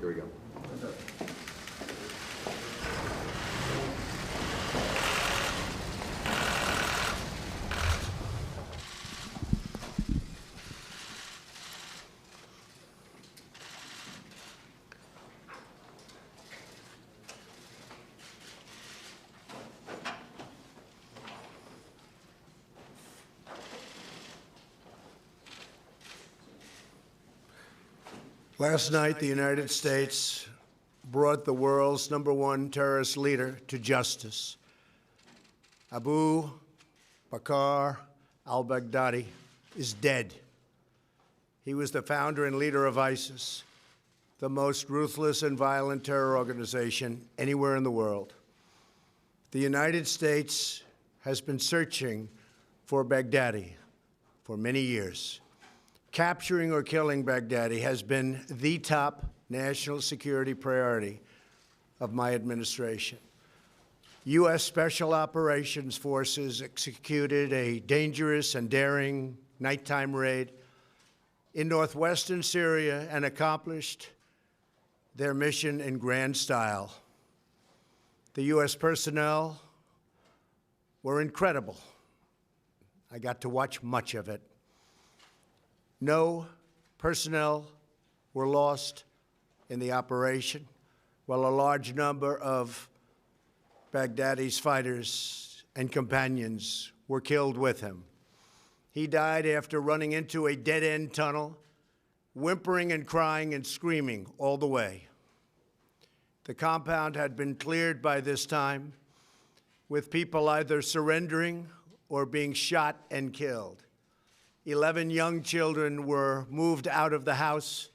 Here we go. Last night, the United States brought the world's #1 terrorist leader to justice. Abu Bakr al-Baghdadi is dead. He was the founder and leader of ISIS, the most ruthless and violent terror organization anywhere in the world. The United States has been searching for Baghdadi for many years. Capturing or killing Baghdadi has been the top national security priority of my administration. U.S. Special Operations Forces executed a dangerous and daring nighttime raid in northwestern Syria and accomplished their mission in grand style. The U.S. personnel were incredible. I got to watch much of it. No personnel were lost in the operation, while a large number of Baghdadi's fighters and companions were killed with him. He died after running into a dead-end tunnel, whimpering and crying and screaming all the way. The compound had been cleared by this time, with people either surrendering or being shot and killed. 11 young children were moved out of the house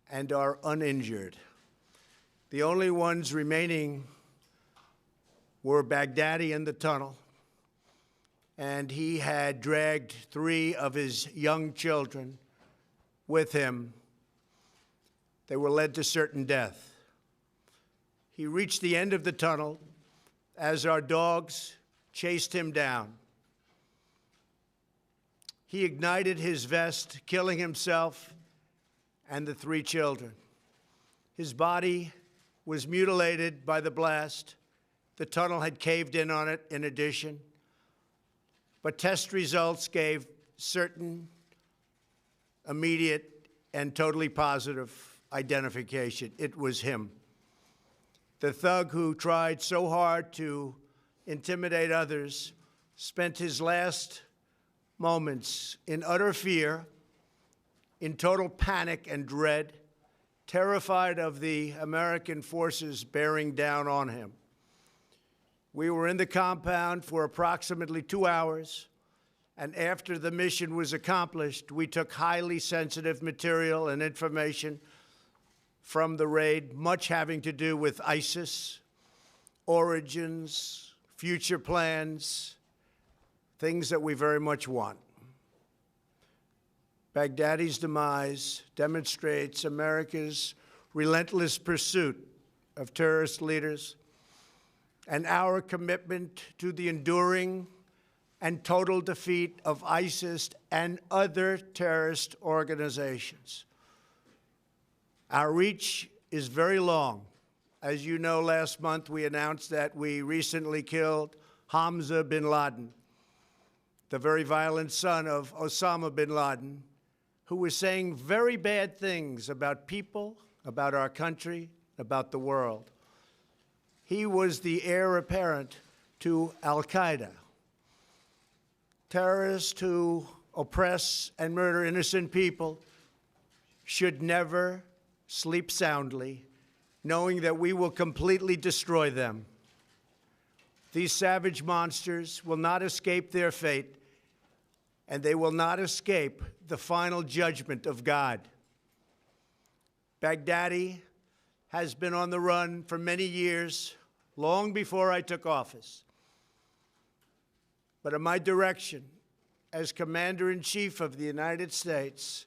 and are uninjured. The only ones remaining were Baghdadi in the tunnel, and he had dragged 3 of his young children with him. They were led to certain death. He reached the end of the tunnel as our dogs chased him down. He ignited his vest, killing himself and the 3 children. His body was mutilated by the blast. The tunnel had caved in on it in addition. But test results gave certain, immediate, and totally positive identification. It was him. The thug who tried so hard to intimidate others spent his last moments in utter fear, in total panic and dread, terrified of the American forces bearing down on him. We were in the compound for approximately 2 hours, and after the mission was accomplished, we took highly sensitive material and information from the raid, much having to do with ISIS, origins, future plans, things that we very much want. Baghdadi's demise demonstrates America's relentless pursuit of terrorist leaders and our commitment to the enduring and total defeat of ISIS and other terrorist organizations. Our reach is very long. As you know, last month we announced that we recently killed Hamza bin Laden, the very violent son of Osama bin Laden, who was saying very bad things about people, about our country, about the world. He was the heir apparent to al-Qaeda. Terrorists who oppress and murder innocent people should never sleep soundly, knowing that we will completely destroy them. These savage monsters will not escape their fate, and they will not escape the final judgment of God. Baghdadi has been on the run for many years, long before I took office. But at my direction, as Commander-in-Chief of the United States,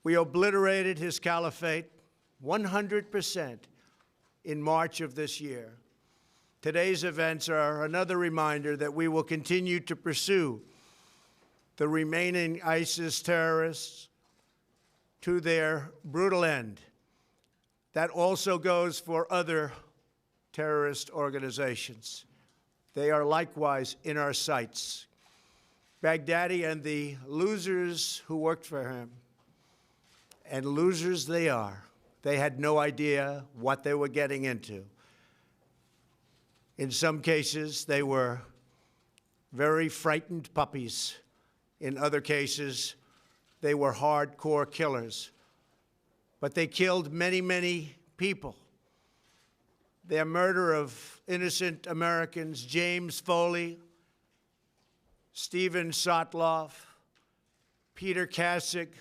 we obliterated his caliphate 100% in March of this year. Today's events are another reminder that we will continue to pursue the remaining ISIS terrorists to their brutal end That also goes for other terrorist organizations. They are likewise in our sights. Baghdadi and the losers who worked for him, and losers they are. They had no idea what they were getting into. In some cases, they were very frightened puppies. In other cases, they were hardcore killers. But they killed many, many people. Their murder of innocent Americans, James Foley, Stephen Sotloff, Peter Kasich,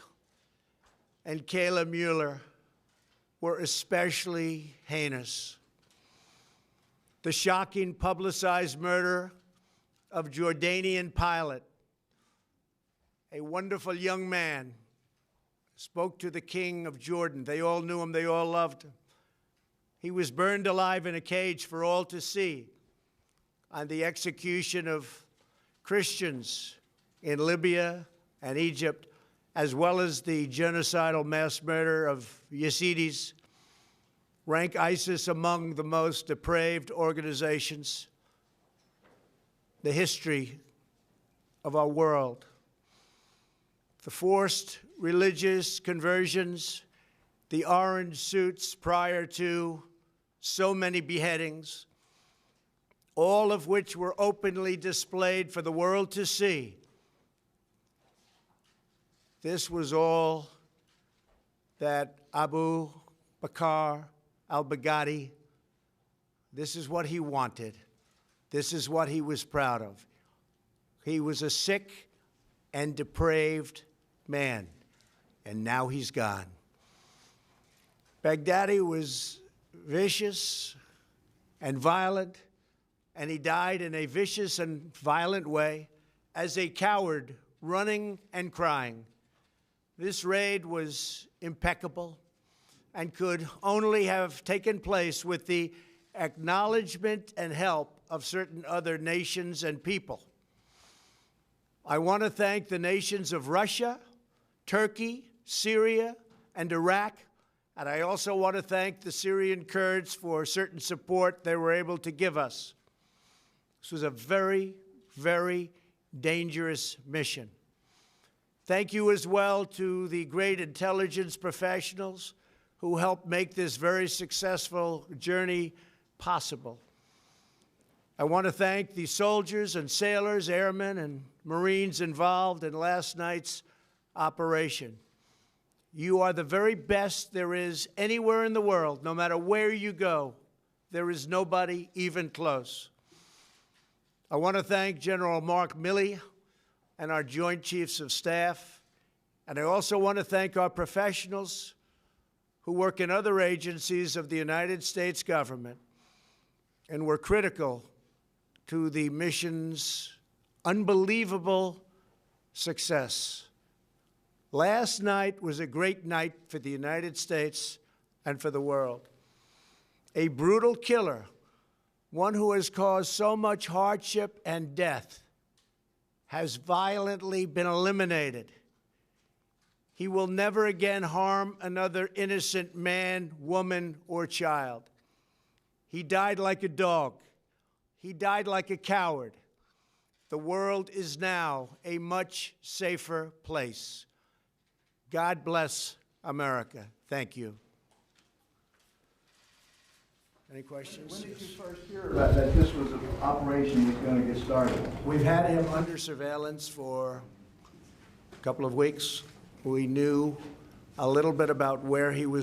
and Kayla Mueller, were especially heinous. The shocking publicized murder of Jordanian pilot, a wonderful young man, spoke to the king of Jordan. They all knew him, they all loved him. He was burned alive in a cage for all to see on the execution of Christians in Libya and Egypt, as well as the genocidal mass murder of Yazidis, rank ISIS among the most depraved organizations in the history of our world. The forced religious conversions, the orange suits prior to so many beheadings, all of which were openly displayed for the world to see. This was all that Abu Bakr al-Baghdadi, this is what he wanted. This is what he was proud of. He was a sick and depraved man, and now he's gone. Baghdadi was vicious and violent, and he died in a vicious and violent way as a coward, running and crying. This raid was impeccable and could only have taken place with the acknowledgement and help of certain other nations and people. I want to thank the nations of Russia, Turkey, Syria, and Iraq, and I also want to thank the Syrian Kurds for certain support they were able to give us. This was a very, very dangerous mission. Thank you as well to the great intelligence professionals who helped make this very successful journey possible. I want to thank the soldiers and sailors, airmen, and Marines involved in last night's operation. You are the very best there is anywhere in the world. No matter where you go, there is nobody even close. I want to thank General Mark Milley and our Joint Chiefs of Staff. And I also want to thank our professionals who work in other agencies of the United States government and were critical to the mission's unbelievable success. Last night was a great night for the United States and for the world. A brutal killer, one who has caused so much hardship and death, has violently been eliminated. He will never again harm another innocent man, woman, or child. He died like a dog. He died like a coward. The world is now a much safer place. God bless America. Thank you. Any questions? When did you first hear about that this was an operation was going to get started? We've had him under surveillance for a couple of weeks. We knew a little bit about where he was